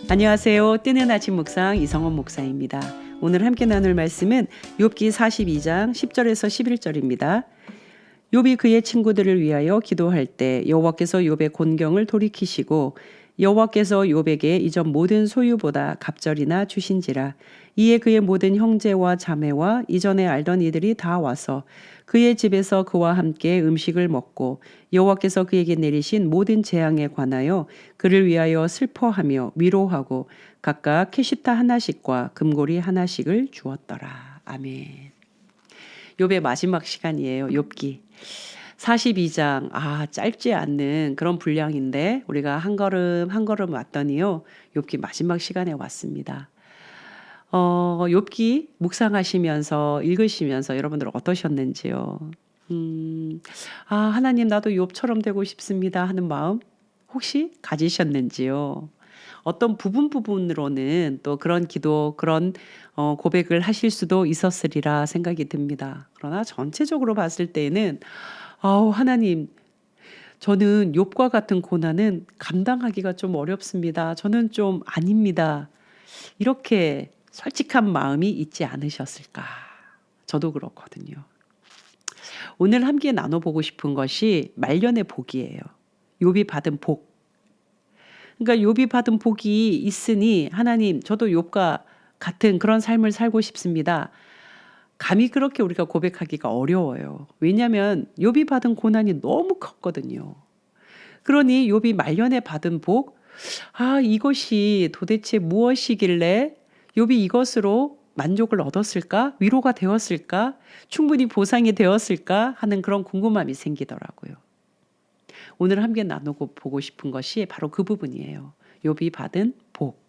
안녕하세요. 뜨는 아침 묵상 이성원 목사입니다. 오늘 함께 나눌 말씀은 욥기 42장 10절에서 11절입니다. 욥이 그의 친구들을 위하여 기도할 때 여호와께서 욥의 곤경을 돌이키시고 여호와께서 욥에게 이전 모든 소유보다 갑절이나 주신지라. 이에 그의 모든 형제와 자매와 이전에 알던 이들이 다 와서 그의 집에서 그와 함께 음식을 먹고 여호와께서 그에게 내리신 모든 재앙에 관하여 그를 위하여 슬퍼하며 위로하고 각각 캐시타 하나씩과 금고리 하나씩을 주었더라. 아멘. 욥의 마지막 시간이에요. 욥기 42장. 짧지 않는 그런 분량인데 우리가 한 걸음 한 걸음 왔더니요. 욥기 마지막 시간에 왔습니다. 욥기 묵상하시면서 읽으시면서 여러분들 어떠셨는지요? 하나님 나도 욥처럼 되고 싶습니다 하는 마음 혹시 가지셨는지요? 어떤 부분으로는 또 그런 기도, 그런 고백을 하실 수도 있었으리라 생각이 듭니다. 그러나 전체적으로 봤을 때에는 하나님, 저는 욥과 같은 고난은 감당하기가 좀 어렵습니다. 저는 좀 아닙니다. 이렇게 솔직한 마음이 있지 않으셨을까? 저도 그렇거든요. 오늘 함께 나눠보고 싶은 것이 말년의 복이에요. 욥이 받은 복. 그러니까 욥이 받은 복이 있으니 하나님, 저도 욥과 같은 그런 삶을 살고 싶습니다. 감히 그렇게 우리가 고백하기가 어려워요. 왜냐하면 욥이 받은 고난이 너무 컸거든요. 그러니 욥이 말년에 받은 복, 이것이 도대체 무엇이길래 욥이 이것으로 만족을 얻었을까? 위로가 되었을까? 충분히 보상이 되었을까? 하는 그런 궁금함이 생기더라고요. 오늘 함께 나누고 보고 싶은 것이 바로 그 부분이에요. 욥이 받은 복.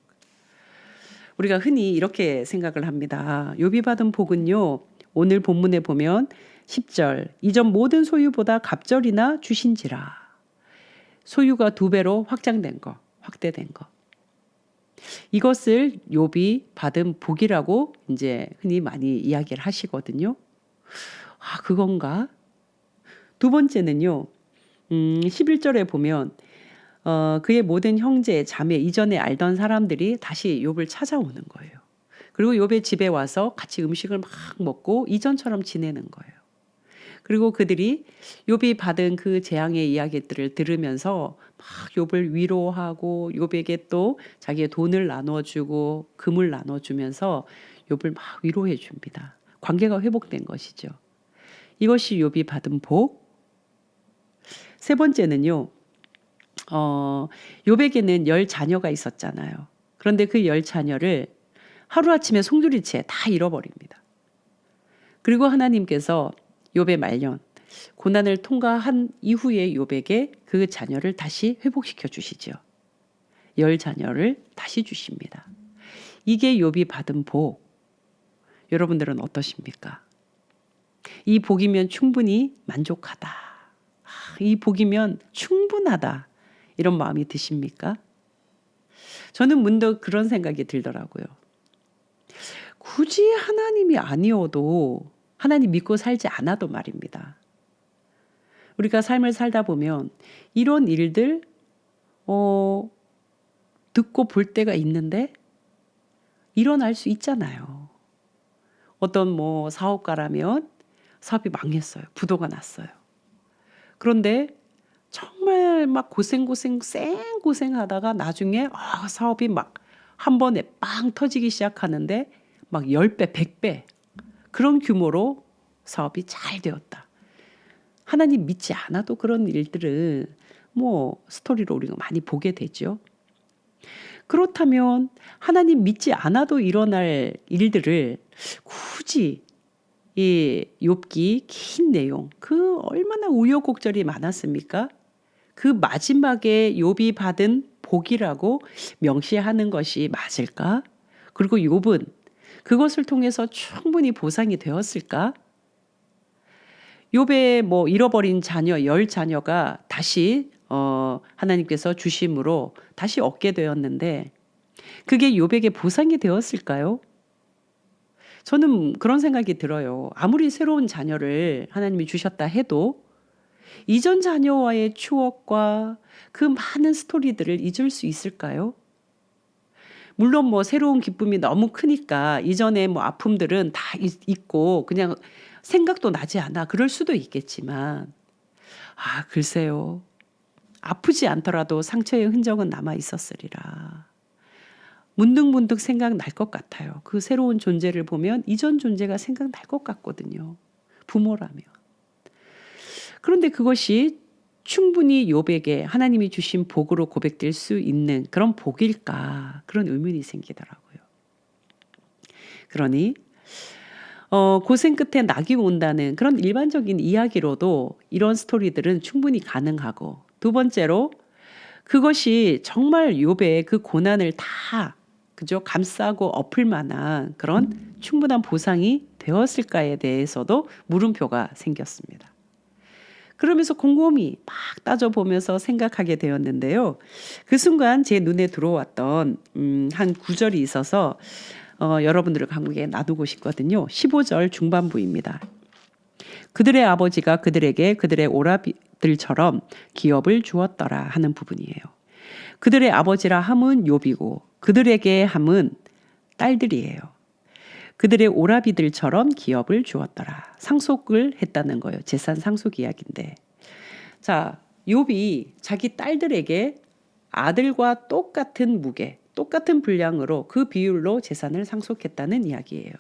우리가 흔히 이렇게 생각을 합니다. 욥이 받은 복은요. 오늘 본문에 보면 10절. 이전 모든 소유보다 갑절이나 주신지라. 소유가 2배로 확장된 거, 확대된 거. 이것을 욥이 받은 복이라고 이제 흔히 많이 이야기를 하시거든요. 그건가? 두 번째는요. 11절에 보면 그의 모든 형제, 자매, 이전에 알던 사람들이 다시 욥을 찾아오는 거예요. 그리고 욥의 집에 와서 같이 음식을 막 먹고 이전처럼 지내는 거예요. 그리고 그들이 욥이 받은 그 재앙의 이야기들을 들으면서 막 욥을 위로하고 욥에게 또 자기의 돈을 나눠주고 금을 나눠주면서 욥을 막 위로해 줍니다. 관계가 회복된 것이죠. 이것이 욥이 받은 복. 세 번째는요. 욥에게는 10자녀가 있었잖아요. 그런데 그 10자녀를 하루아침에 송두리째 다 잃어버립니다. 그리고 하나님께서 욥의 말년, 고난을 통과한 이후에 욥에게 그 자녀를 다시 회복시켜 주시죠. 10자녀를 다시 주십니다. 이게 욥이 받은 복. 여러분들은 어떠십니까? 이 복이면 충분히 만족하다. 이 복이면 충분하다. 이런 마음이 드십니까? 저는 문득 그런 생각이 들더라고요. 굳이 하나님이 아니어도 하나님 믿고 살지 않아도 말입니다. 우리가 삶을 살다 보면 이런 일들 듣고 볼 때가 있는데 일어날 수 있잖아요. 어떤 사업가라면 사업이 망했어요. 부도가 났어요. 그런데 정말 막 생고생하다가 나중에 사업이 막 한 번에 빵 터지기 시작하는데 막 10배, 100배 그런 규모로 사업이 잘 되었다. 하나님 믿지 않아도 그런 일들을 스토리로 우리가 많이 보게 되죠. 그렇다면 하나님 믿지 않아도 일어날 일들을 굳이 이 욥기 긴 내용, 그 얼마나 우여곡절이 많았습니까? 그 마지막에 욥이 받은 복이라고 명시하는 것이 맞을까? 그리고 욥은 그것을 통해서 충분히 보상이 되었을까? 욥의 잃어버린 자녀 10자녀가 다시 하나님께서 주심으로 다시 얻게 되었는데 그게 욥에게 보상이 되었을까요? 저는 그런 생각이 들어요. 아무리 새로운 자녀를 하나님이 주셨다 해도 이전 자녀와의 추억과 그 많은 스토리들을 잊을 수 있을까요? 물론 뭐 새로운 기쁨이 너무 크니까 이전에 뭐 아픔들은 다 잊고 그냥 생각도 나지 않아. 그럴 수도 있겠지만, 글쎄요. 아프지 않더라도 상처의 흔적은 남아 있었으리라. 문득문득 생각날 것 같아요. 그 새로운 존재를 보면 이전 존재가 생각날 것 같거든요. 부모라면. 그런데 그것이 충분히 욥에게 하나님이 주신 복으로 고백될 수 있는 그런 복일까? 그런 의문이 생기더라고요. 그러니 고생 끝에 낙이 온다는 그런 일반적인 이야기로도 이런 스토리들은 충분히 가능하고, 두 번째로 그것이 정말 욥의 그 고난을 다 그죠? 감싸고 엎을 만한 그런 충분한 보상이 되었을까에 대해서도 물음표가 생겼습니다. 그러면서 곰곰이 막 따져보면서 생각하게 되었는데요. 그 순간 제 눈에 들어왔던 한 구절이 있어서 여러분들과 함께 나누고 싶거든요. 15절 중반부입니다. 그들의 아버지가 그들에게 그들의 오라비들처럼 기업을 주었더라 하는 부분이에요. 그들의 아버지라 함은 욥이고 그들에게 함은 딸들이에요. 그들의 오라비들처럼 기업을 주었더라. 상속을 했다는 거예요. 재산 상속 이야기인데. 자, 욥이 자기 딸들에게 아들과 똑같은 무게, 똑같은 분량으로 그 비율로 재산을 상속했다는 이야기예요.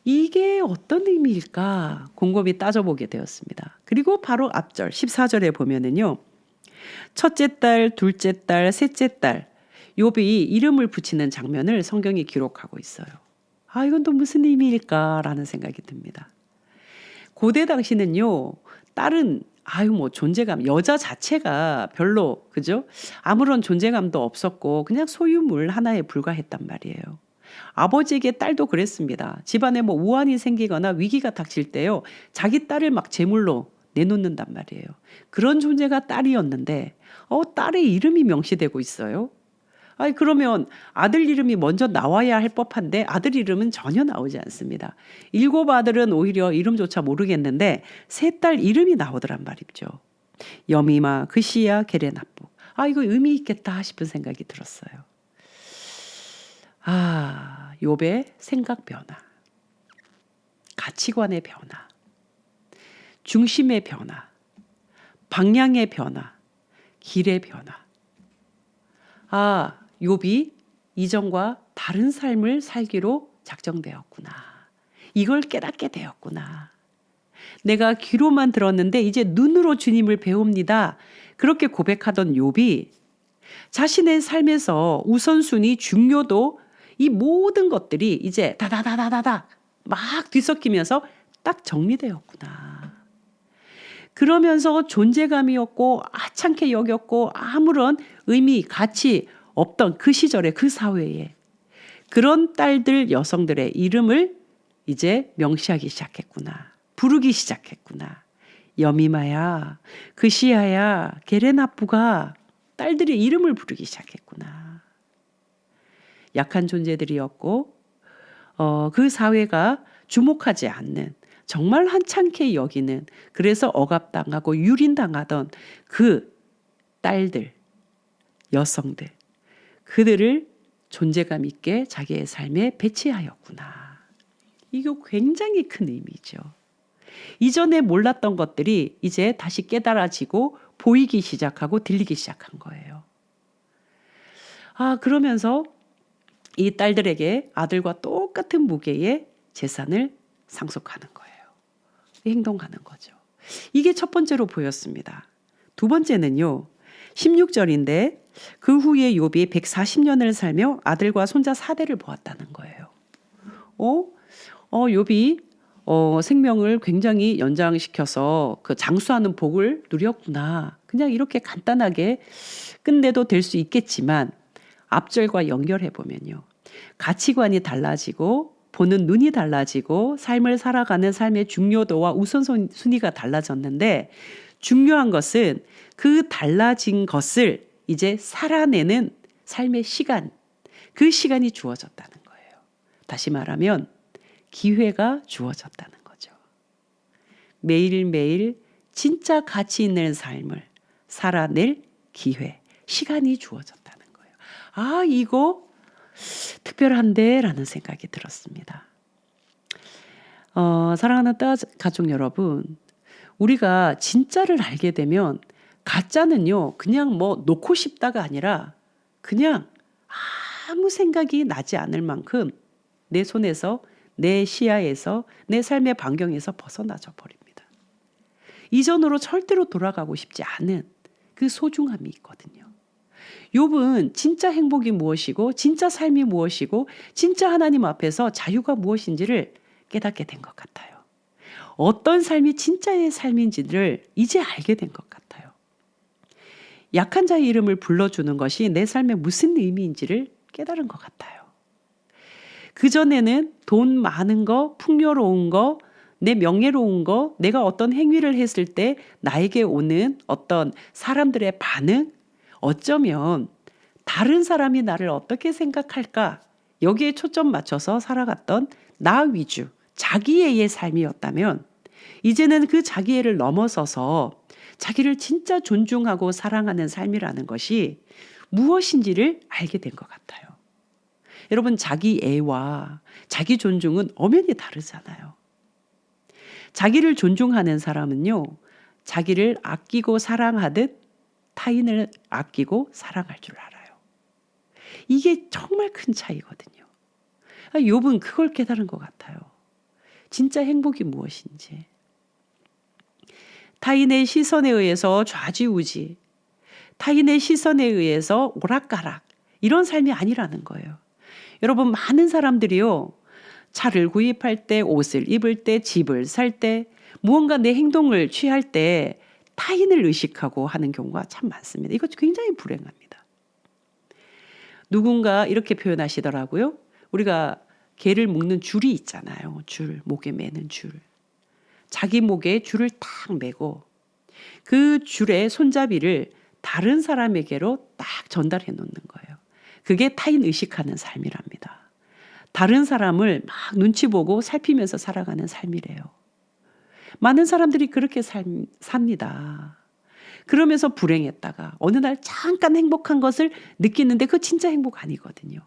이게 어떤 의미일까 곰곰이 따져보게 되었습니다. 그리고 바로 앞절 14절에 보면은요. 첫째 딸, 둘째 딸, 셋째 딸 욥이 이름을 붙이는 장면을 성경이 기록하고 있어요. 이건 또 무슨 의미일까라는 생각이 듭니다. 고대 당시는요. 딸은 뭐 존재감, 여자 자체가 별로 그죠? 아무런 존재감도 없었고 그냥 소유물 하나에 불과했단 말이에요. 아버지에게 딸도 그랬습니다. 집안에 뭐 우환이 생기거나 위기가 닥칠 때요. 자기 딸을 막 제물로 내놓는단 말이에요. 그런 존재가 딸이었는데 딸의 이름이 명시되고 있어요. 그러면 아들 이름이 먼저 나와야 할 법한데 아들 이름은 전혀 나오지 않습니다. 7 아들은 오히려 이름조차 모르겠는데 3 딸 이름이 나오더란 말이죠. 여미마, 그시야, 게레나북. 이거 의미 있겠다 싶은 생각이 들었어요. 욥의 생각 변화, 가치관의 변화, 중심의 변화, 방향의 변화, 길의 변화. 욥이 이전과 다른 삶을 살기로 작정되었구나. 이걸 깨닫게 되었구나. 내가 귀로만 들었는데 이제 눈으로 주님을 배웁니다. 그렇게 고백하던 욥이 자신의 삶에서 우선순위, 중요도 이 모든 것들이 이제 다다다다다다 막 뒤섞이면서 딱 정리되었구나. 그러면서 존재감이 없고 하찮게 여겼고 아무런 의미, 가치 없던 그 시절에 그 사회에 그런 딸들, 여성들의 이름을 이제 명시하기 시작했구나. 부르기 시작했구나. 여미마야, 그시야야, 게레나푸가 딸들의 이름을 부르기 시작했구나. 약한 존재들이었고 그 사회가 주목하지 않는 정말 한창케 여기는 그래서 억압당하고 유린당하던 그 딸들, 여성들 그들을 존재감 있게 자기의 삶에 배치하였구나. 이거 굉장히 큰 의미죠. 이전에 몰랐던 것들이 이제 다시 깨달아지고 보이기 시작하고 들리기 시작한 거예요. 그러면서 이 딸들에게 아들과 똑같은 무게의 재산을 상속하는 거예요. 행동하는 거죠. 이게 첫 번째로 보였습니다. 두 번째는요. 16절인데 그 후에 욥이 140년을 살며 아들과 손자 4대를 보았다는 거예요. 욥이 생명을 굉장히 연장시켜서 그 장수하는 복을 누렸구나. 그냥 이렇게 간단하게 끝내도 될 수 있겠지만 앞절과 연결해 보면요. 가치관이 달라지고 보는 눈이 달라지고 삶을 살아가는 삶의 중요도와 우선순위가 달라졌는데 중요한 것은 그 달라진 것을 이제 살아내는 삶의 시간, 그 시간이 주어졌다는 거예요. 다시 말하면 기회가 주어졌다는 거죠. 매일매일 진짜 가치 있는 삶을 살아낼 기회, 시간이 주어졌다는 거예요. 이거 특별한데 라는 생각이 들었습니다. 사랑하는 가족 여러분, 우리가 진짜를 알게 되면 가짜는요, 그냥 뭐 놓고 싶다가 아니라 그냥 아무 생각이 나지 않을 만큼 내 손에서, 내 시야에서, 내 삶의 반경에서 벗어나져 버립니다. 이전으로 절대로 돌아가고 싶지 않은 그 소중함이 있거든요. 욥은 진짜 행복이 무엇이고 진짜 삶이 무엇이고 진짜 하나님 앞에서 자유가 무엇인지를 깨닫게 된 것 같아요. 어떤 삶이 진짜의 삶인지를 이제 알게 된 것 같아요. 약한 자의 이름을 불러주는 것이 내 삶에 무슨 의미인지를 깨달은 것 같아요. 그전에는 돈 많은 거, 풍요로운 거, 내 명예로운 거, 내가 어떤 행위를 했을 때 나에게 오는 어떤 사람들의 반응, 어쩌면 다른 사람이 나를 어떻게 생각할까? 여기에 초점 맞춰서 살아갔던 나 위주, 자기애의 삶이었다면 이제는 그 자기애를 넘어서서 자기를 진짜 존중하고 사랑하는 삶이라는 것이 무엇인지를 알게 된 것 같아요. 여러분, 자기애와 자기 존중은 엄연히 다르잖아요. 자기를 존중하는 사람은요, 자기를 아끼고 사랑하듯 타인을 아끼고 사랑할 줄 알아요. 이게 정말 큰 차이거든요. 욥은 그걸 깨달은 것 같아요. 진짜 행복이 무엇인지. 타인의 시선에 의해서 좌지우지, 타인의 시선에 의해서 오락가락, 이런 삶이 아니라는 거예요. 여러분, 많은 사람들이요, 차를 구입할 때, 옷을 입을 때, 집을 살 때, 무언가 내 행동을 취할 때 타인을 의식하고 하는 경우가 참 많습니다. 이것 굉장히 불행합니다. 누군가 이렇게 표현하시더라고요. 우리가 개를 묶는 줄이 있잖아요. 줄, 목에 매는 줄. 자기 목에 줄을 딱 매고 그 줄의 손잡이를 다른 사람에게로 딱 전달해 놓는 거예요. 그게 타인 의식하는 삶이랍니다. 다른 사람을 막 눈치 보고 살피면서 살아가는 삶이래요. 많은 사람들이 그렇게 삽니다. 그러면서 불행했다가 어느 날 잠깐 행복한 것을 느끼는데 그거 진짜 행복 아니거든요.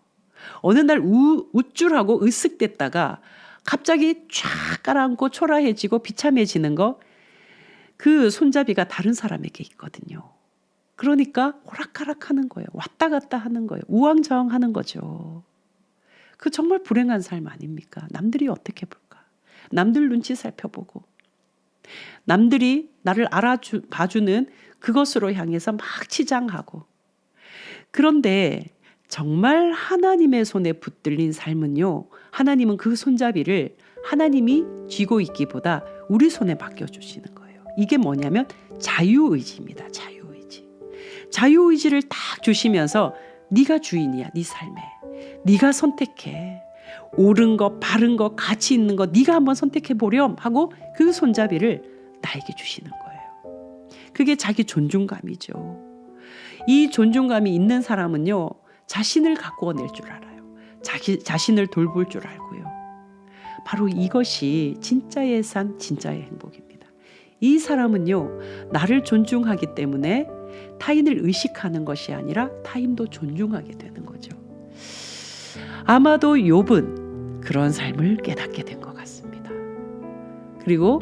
어느 날 우쭐하고 으쓱댔다가 갑자기 쫙 깔아앉고 초라해지고 비참해지는 거, 그 손잡이가 다른 사람에게 있거든요. 그러니까 오락가락하는 거예요. 왔다 갔다 하는 거예요. 우왕좌왕하는 거죠. 그 정말 불행한 삶 아닙니까? 남들이 어떻게 볼까? 남들 눈치 살펴보고 남들이 나를 봐주는 그것으로 향해서 막 치장하고. 그런데 정말 하나님의 손에 붙들린 삶은요, 하나님은 그 손잡이를 하나님이 쥐고 있기보다 우리 손에 맡겨주시는 거예요. 이게 뭐냐면 자유의지입니다. 자유의지. 자유의지를 딱 주시면서 네가 주인이야. 네 삶에. 네가 선택해. 옳은 거, 바른 거, 가치 있는 거 네가 한번 선택해 보렴 하고 그 손잡이를 나에게 주시는 거예요. 그게 자기 존중감이죠. 이 존중감이 있는 사람은요, 자신을 가꾸어낼 줄 알아요. 자신을 돌볼 줄 알고요. 바로 이것이 진짜의 삶, 진짜의 행복입니다. 이 사람은요, 나를 존중하기 때문에 타인을 의식하는 것이 아니라 타인도 존중하게 되는 거죠. 아마도 욥은 그런 삶을 깨닫게 된 것 같습니다. 그리고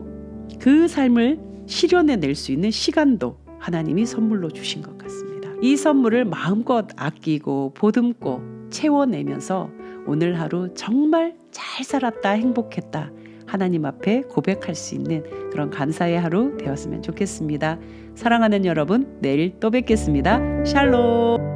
그 삶을 실현해낼 수 있는 시간도 하나님이 선물로 주신 것 같습니다. 이 선물을 마음껏 아끼고 보듬고 채워내면서 오늘 하루 정말 잘 살았다, 행복했다, 하나님 앞에 고백할 수 있는 그런 감사의 하루 되었으면 좋겠습니다. 사랑하는 여러분, 내일 또 뵙겠습니다. 샬롬.